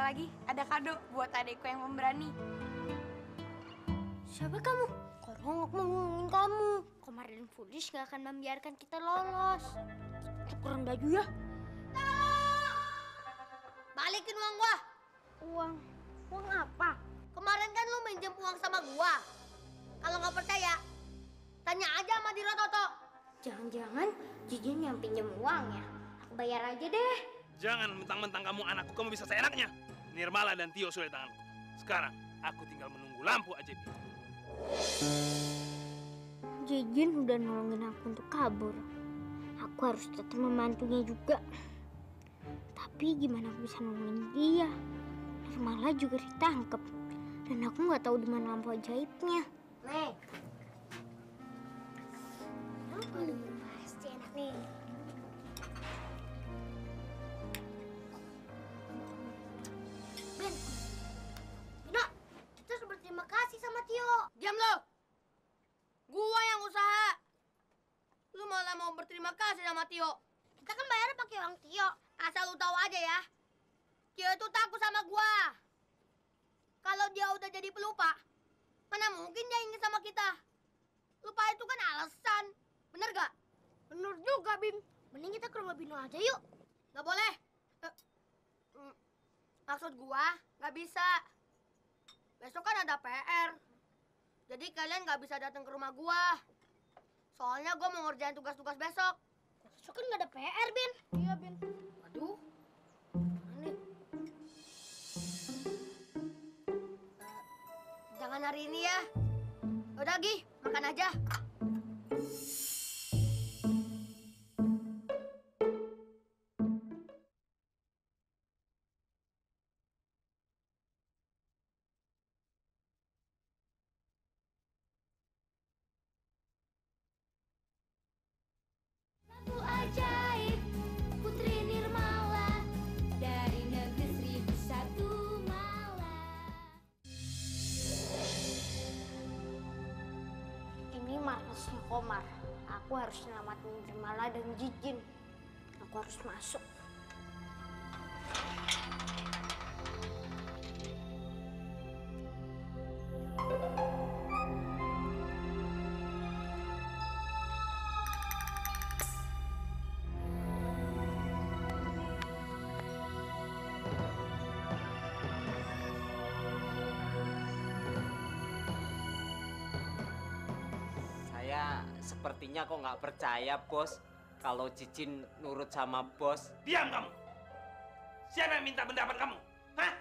lagi ada kado buat adekku yang pemberani. Siapa kamu? Korong aku mau ngomongin kamu. Komar dan Foolish gak akan membiarkan kita lolos. Tukeran baju ya. Balikin uang gua. Uang apa? Kemarin kan lu minjem uang sama gua. Kalau nggak percaya, tanya aja sama Diro Toto. Jangan-jangan Jijin yang pinjam uangnya. Aku bayar aja deh. Jangan mentang-mentang kamu anakku, kamu bisa seenaknya. Nirmala dan Tio sudah di tanganku. Sekarang, aku tinggal menunggu lampu ajaib itu. Jijin udah nolongin aku untuk kabur. Aku harus tetap membantunya juga. Tapi gimana aku bisa nolongin dia? Nirmala juga ditangkap. Dan aku nggak tahu di mana lampu ajaibnya. Nih. Pasti enak nih. Ben, Bina, kita harus berterima kasih sama Tio. Diam lo. Gua yang usaha. Lu malah mau berterima kasih sama Tio. Kita kan bayarnya pakai uang Tio. Asal lu tahu aja ya. Tio itu takut sama gua. Kalau dia udah jadi pelupa, mana mungkin dia ingin sama kita. Lupa itu kan alasan. Bener gak? Bener juga, Bim. Mending kita ke rumah Bino aja yuk. Gak boleh. Maksud gua, gak bisa. Besok kan ada PR. Jadi kalian gak bisa datang ke rumah gua. Soalnya gua mau ngerjain tugas-tugas besok. Besok kan nggak ada PR, Bin. Iya, Bin. Waduh. Mana nih? Jangan hari ini ya. Udah, Gi. Makan aja. Lampu ajaib Putri Nirmala dari negeri 1001 malam. Ini markasnya Komar. Aku harus nyelamatin Nirmala dan Jijin. Aku harus masuk. Saya sepertinya kok nggak percaya, Bos. Kalau Jijin nurut sama Bos. Diam kamu! Siapa yang minta pendapat kamu? Hah?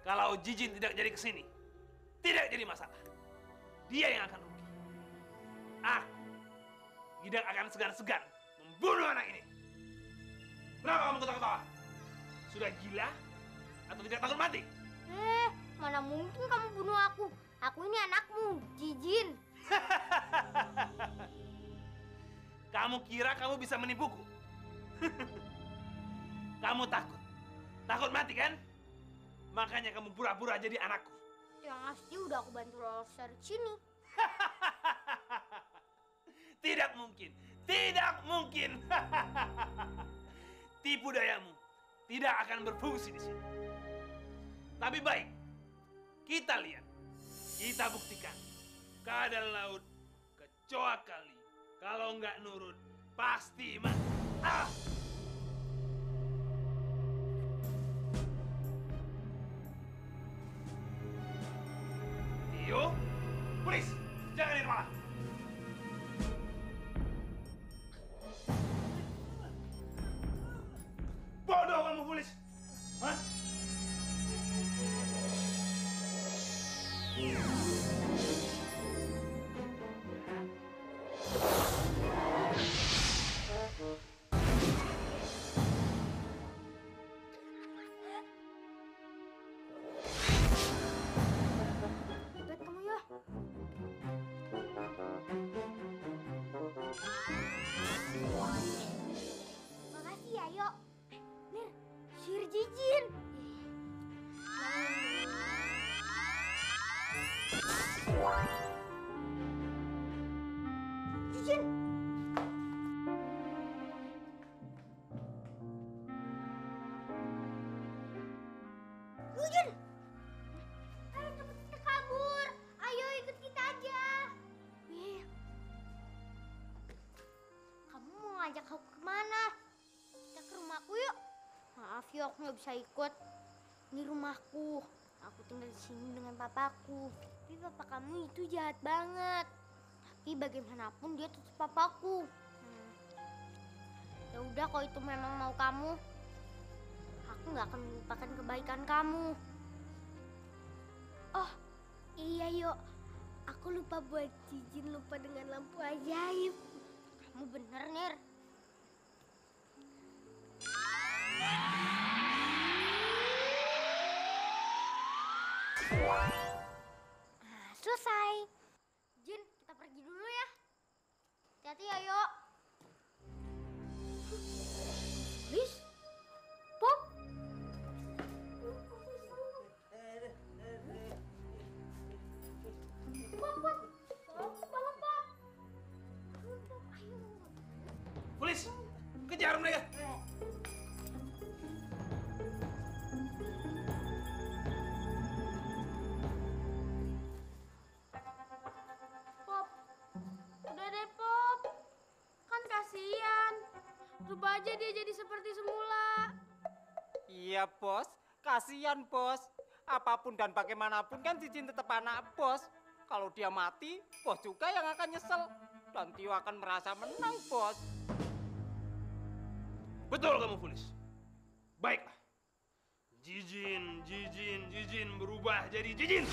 Kalau Jijin tidak jadi kesini, tidak jadi masalah. Dia yang akan rugi. Aku tidak akan segan-segan membunuh anak ini. Kenapa kamu ketawa-ketawa? Sudah gila atau tidak takut mati? Mana mungkin kamu bunuh aku? Aku ini anakmu, Jijin. Kamu kira kamu bisa menipuku? Kamu takut? Takut mati kan? Makanya kamu pura-pura jadi anakku. Yang pasti udah aku bantu lolos dari sini. Tidak mungkin. Tidak mungkin. Tipu dayamu tidak akan berfungsi di sini. Tapi baik, kita lihat. Kita buktikan. Keadaan laut, kecoa kali. Kalau nggak nurut, pasti mati. Ah! Tio, polis, jangan Nirmala. Bodoh kamu, polis. Hah? Hebat kamu ya. Makasih ya, Yo. Nir, sihir Jijin. maaf yo, aku nggak bisa ikut. Ini rumahku. Aku tinggal di sini dengan papaku. Tapi papa kamu itu jahat banget. Tapi bagaimanapun dia tetap papaku. Ya udah, kalau itu memang mau kamu, aku nggak akan melupakan kebaikan kamu. Oh iya yo, aku lupa buat cincin lupa dengan lampu ajaib. Kamu bener Nir. Nah, selesai. Jin, kita pergi dulu ya. Hati-hati ya, yuk. Liz, Pop. Pop, bangun, Pop. Bangun, Pop, ayo. Polis, kejar mereka. Pop, udah deh Pop. Kan kasihan. Coba aja dia jadi seperti semula. Iya bos, kasihan bos. Apapun dan bagaimanapun kan Cicin tetap anak bos. Kalau dia mati, bos juga yang akan nyesel. Dan Tio akan merasa menang bos. Betul kamu, Polis. Baiklah. Jijin berubah jadi Jijin.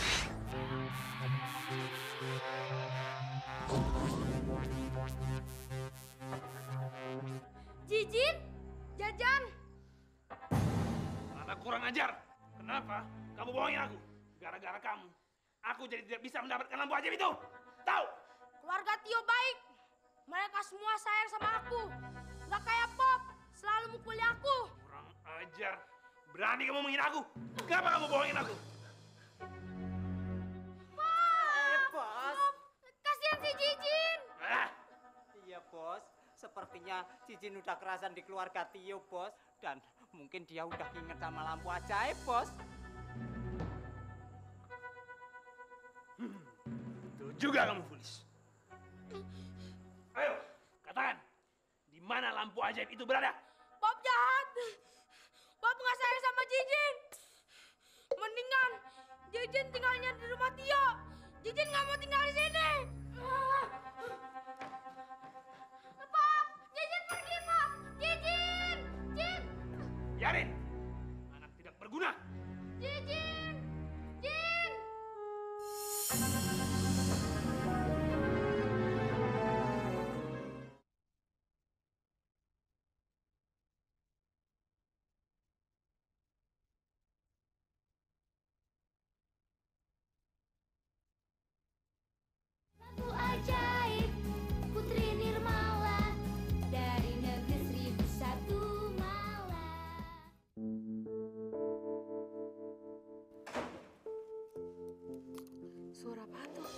Jijin, Jajan. Anak kurang ajar. Kenapa? Kamu bohongin aku. Gara-gara kamu, aku jadi tidak bisa mendapatkan lampu ajaib itu. Tahu? Keluarga Tio baik. Mereka semua sayang sama aku. Gak kayak Pop, selalu mukuli aku. Kurang ajar. Berani kamu menghina aku. Kenapa kamu bohongin aku? Bos. Kasihan si Jijin. Ah, Iya bos, sepertinya Cicin udah kerasan di keluarga Tio bos. Dan mungkin dia udah inget sama lampu ajaib bos. betul juga kamu, Polis. Ayo, katakan. Di mana lampu ajaib itu berada? Pop jahat. Pop gak sayang sama Jijin. Mendingan Jijin tinggalnya di rumah Tio. Jijin gak mau tinggal di sini. Pop, Jijin pergi Pop. Jijin, Jin, Biarin. Anak tidak berguna. Jijin, Jin. Lampu ajaib Putri Nirmala dari negeri 1001 malam. Suara apa tuh?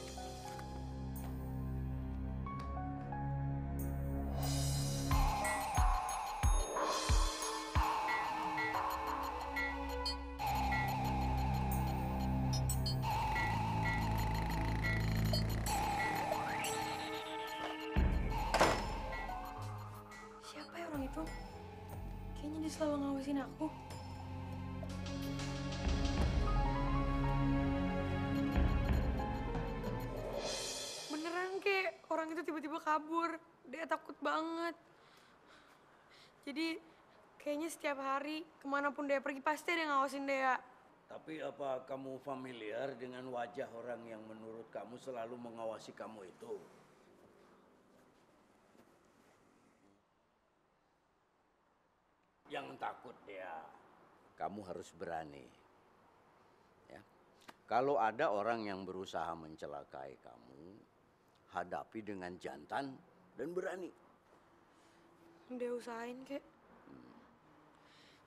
Siapa ya orang itu? Kayaknya dia selalu ngawasin aku. Beneran kek, orang itu tiba-tiba kabur. Dia takut banget. Jadi kayaknya setiap hari kemanapun dia pergi pasti ada yang ngawasin dia. Tapi apa kamu familiar dengan wajah orang yang menurut kamu selalu mengawasi kamu itu? Jangan takut dia. Kamu harus berani. Ya. Kalau ada orang yang berusaha mencelakai kamu, hadapi dengan jantan dan berani. Dia usahain kek.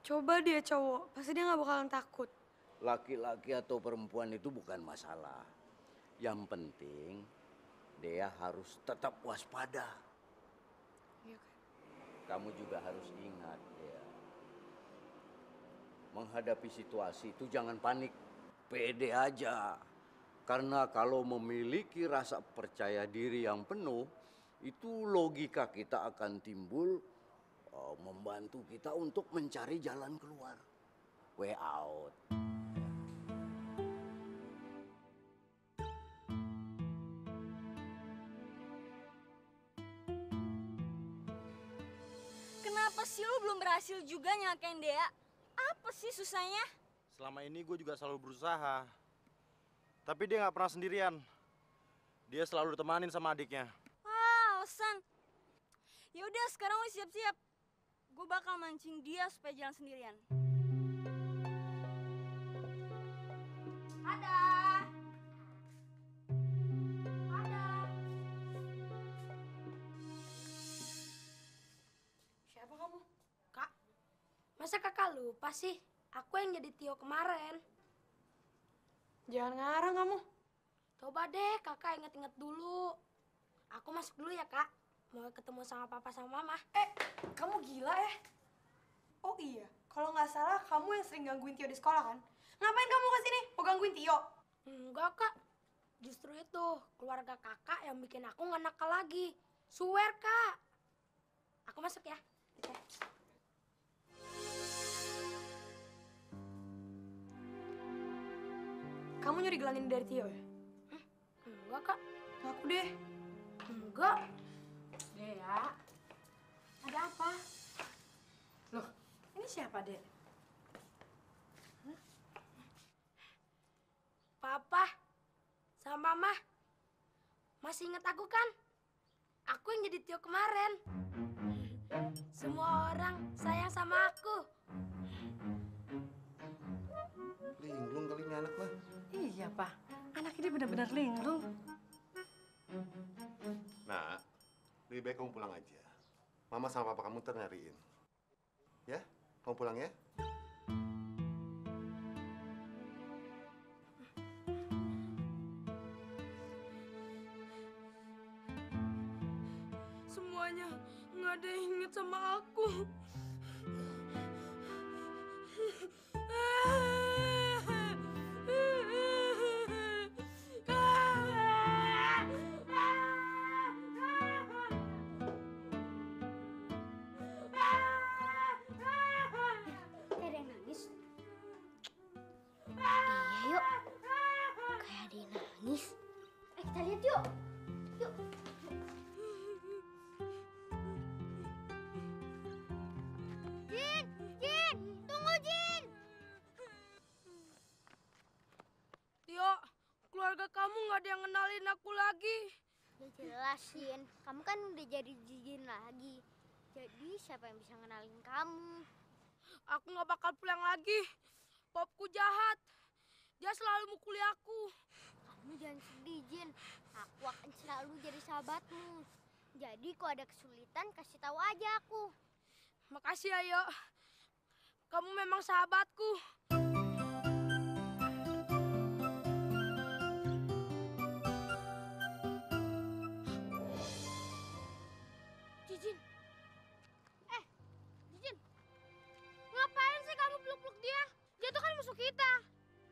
Coba dia cowok, pasti dia gak bakalan takut. Laki-laki atau perempuan itu bukan masalah. Yang penting dia harus tetap waspada. Iya kek. Kamu juga harus ingat ya. Menghadapi situasi itu jangan panik. Pede aja. Karena kalau memiliki rasa percaya diri yang penuh, itu logika kita akan timbul membantu kita untuk mencari jalan keluar. Way out. Kenapa sih lu belum berhasil juga nyakain Dea? Apa sih susahnya? Selama ini gue juga selalu berusaha. Tapi dia nggak pernah sendirian. Dia selalu ditemanin sama adiknya. Ah, alasan. Ya udah, sekarang lu siap-siap. Gue bakal mancing dia supaya jalan sendirian. Ada. Ada. Siapa kamu? Kak, masa kakak lupa sih? Aku yang jadi Tio kemarin. Jangan ngarang kamu. Coba deh kakak inget-inget dulu. Aku masuk dulu ya kak. Mau ketemu sama papa sama mama. Kamu gila ya? Oh iya, kalau nggak salah kamu yang sering gangguin Tio di sekolah kan? Ngapain kamu kesini? Mau gangguin Tio? Enggak kak. Justru itu keluarga kakak yang bikin aku nggak nakal lagi. Swear kak. Aku masuk ya. Kamu nyuri gelang ini dari Tio ya? Enggak kak. Ngaku deh. Enggak. Dea. Ada apa? Loh, ini siapa, Dek? Papa sama mama masih ingat aku kan? Aku yang jadi Tio kemarin. Semua orang sayang sama aku. Linglung kali ini anak mah. Iya, Pak. Anak ini benar-benar linglung. Nah, lebih baik kamu pulang aja. Mama sama papa kamu ntar nyariin. Ya, kamu pulang ya. Semuanya nggak ada yang inget sama aku. Ada yang nangis? Iya yuk. Kayak ada yang nangis. Kita lihat yuk. Yuk. Jin, Jin, tunggu Jin. Tio, keluarga kamu nggak ada yang kenalin aku lagi. Ya jelas Jin, kamu kan udah jadi Jin lagi. Jadi siapa yang bisa ngenalin kamu? Aku nggak bakal pulang lagi. Popku jahat. Dia selalu mukuli aku. Kamu jangan sedih Jin. Aku akan selalu jadi sahabatmu. Jadi kalau ada kesulitan kasih tahu aja aku. Makasih Ayo. Kamu memang sahabatku. Jijin. Jijin. Ngapain sih kamu peluk-peluk dia? Dia tuh kan musuh kita.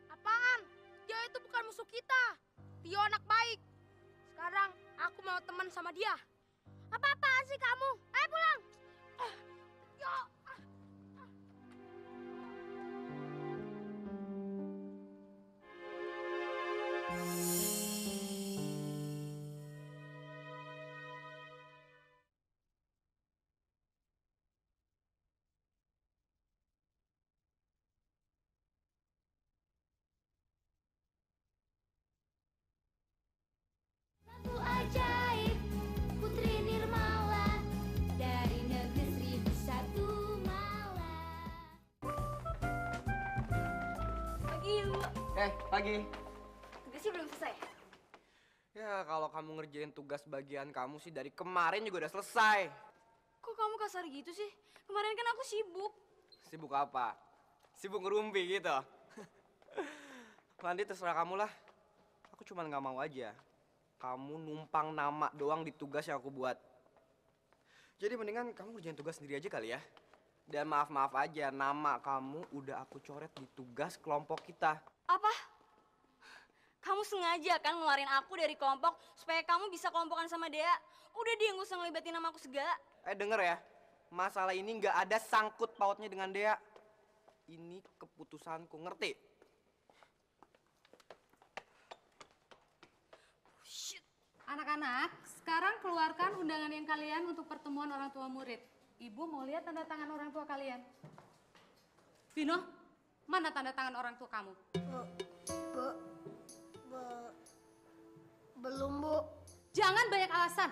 Apaan? Dia itu bukan musuh kita. Tio anak baik. Sekarang aku mau teman sama dia. Apa-apaan sih kamu? Ayo pulang. Yo. Lagu ajaib Putri Nirmala dari negeri 1001 malam. Pagi lu. Pagi. Tugasnya belum selesai. Ya, kalau kamu ngerjain tugas bagian kamu sih dari kemarin juga udah selesai. Kok kamu kasar gitu sih? Kemarin kan aku sibuk. Sibuk apa? Sibuk ngerumpi gitu. Nanti terserah kamu lah. Aku cuma nggak mau aja. Kamu numpang nama doang di tugas yang aku buat. Jadi mendingan kamu ngerjain tugas sendiri aja kali ya. Dan maaf-maaf aja, nama kamu udah aku coret di tugas kelompok kita. Apa? Kamu sengaja kan ngeluarin aku dari kelompok supaya kamu bisa kelompokan sama Dea? Udah dia nggak usah ngelibatin nama aku segala. Denger ya, masalah ini nggak ada sangkut pautnya dengan Dea. Ini keputusanku, ngerti? Anak-anak, sekarang keluarkan undangan yang kalian untuk pertemuan orang tua murid. Ibu mau lihat tanda tangan orang tua kalian. Vino, mana tanda tangan orang tua kamu? Belum, Bu. Jangan banyak alasan.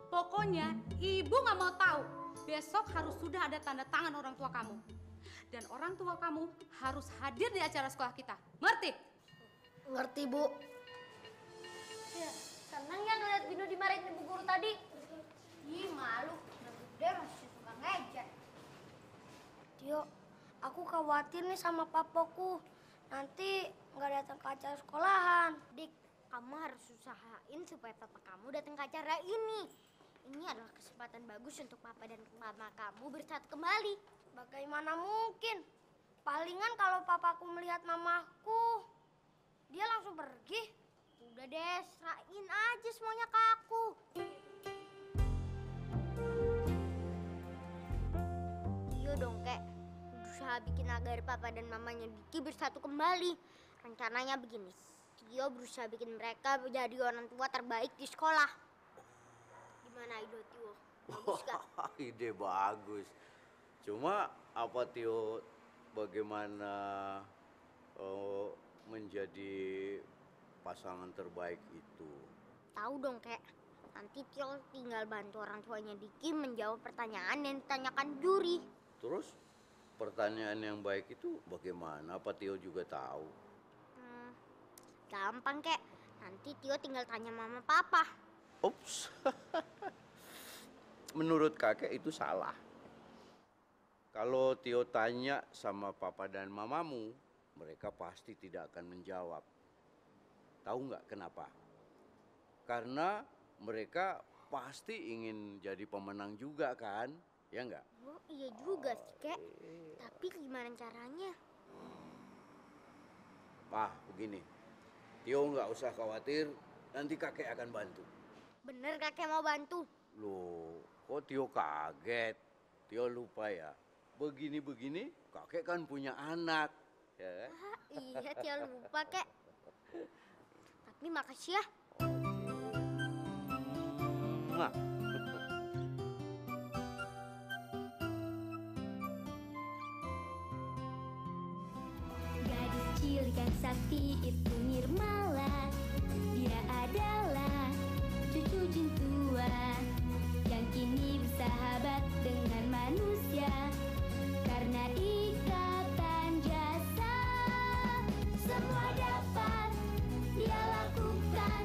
Pokoknya ibu nggak mau tahu. Besok harus sudah ada tanda tangan orang tua kamu. Dan orang tua kamu harus hadir di acara sekolah kita. Ngerti? Ngerti, Bu. Ya, senang ya ngeliat Bino dimarahin ibu guru tadi. Ih, malu. Dia masih suka ngejek. Tio, aku khawatir nih sama papaku. Nanti nggak datang ke acara sekolahan. Dik, kamu harus usahain supaya papa kamu datang ke acara ini. Ini adalah kesempatan bagus untuk papa dan mama kamu bersatu kembali. Bagaimana mungkin? Palingan kalau papaku melihat mamaku, dia langsung pergi. Udah deh, serahin aja semuanya ke aku. Iya dong, Kek. Berusaha bikin agar papa dan mamanya Diki bersatu kembali. Rencananya begini, Tio berusaha bikin mereka menjadi orang tua terbaik di sekolah. Gimana ide Tio? Bagus gak? Ide bagus. Cuma apa Tio bagaimana menjadi pasangan terbaik itu? Tahu dong, Kek. Nanti Tio tinggal bantu orang tuanya Diki menjawab pertanyaan yang ditanyakan juri. Terus pertanyaan yang baik itu bagaimana? Apa Tio juga tahu? Gampang, Kek. Nanti Tio tinggal tanya mama papa. Ups. Menurut kakek itu salah. Kalau Tio tanya sama papa dan mamamu, mereka pasti tidak akan menjawab. Tahu nggak kenapa? Karena mereka pasti ingin jadi pemenang juga kan? Ya nggak? Oh iya juga sih, Kek. Tapi gimana caranya? Begini. Tio nggak usah khawatir, nanti kakek akan bantu. Bener kakek mau bantu? Loh, kok Tio kaget? Tio lupa ya? Begini-begini kakek kan punya anak. Ya. Iya, Tio lupa, Kek. Tapi makasih ya. Nah. Gadis cilik yang sakti itu Nirmala. Dia adalah cucu jin tua yang kini bersahabat dengan manusia karena ikatan jasa. Semua dapat dia lakukan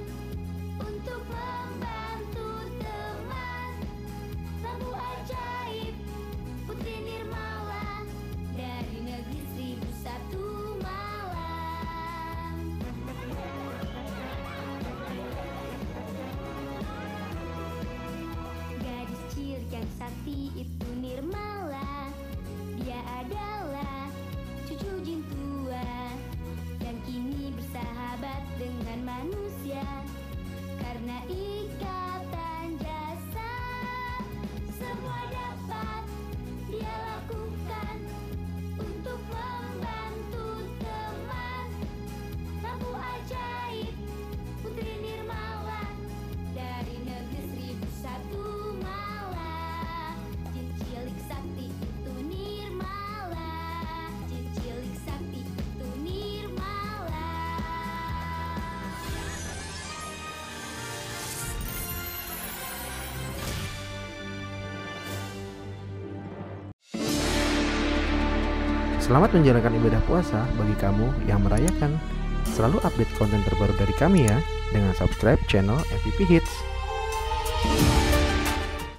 untuk membantu teman. Lampu ajaib Putri Nirmala dari negeri 1001 malam. Gadis cilik yang sakti itu Nirmala. Dia adalah cucu jin tua yang kini bersahabat dengan manusia karena ikatan jasa. Semua dapat dia lakukan untuk membantu teman. Lampu ajaib Putri Nirmala dari negeri 1001 malam. Jin cilik sakti itu Nirmala. Jin cilik sakti itu Nirmala. Selamat menjalankan ibadah puasa bagi kamu yang merayakan. Selalu update konten terbaru dari kami ya, dengan subscribe channel MVP Hits.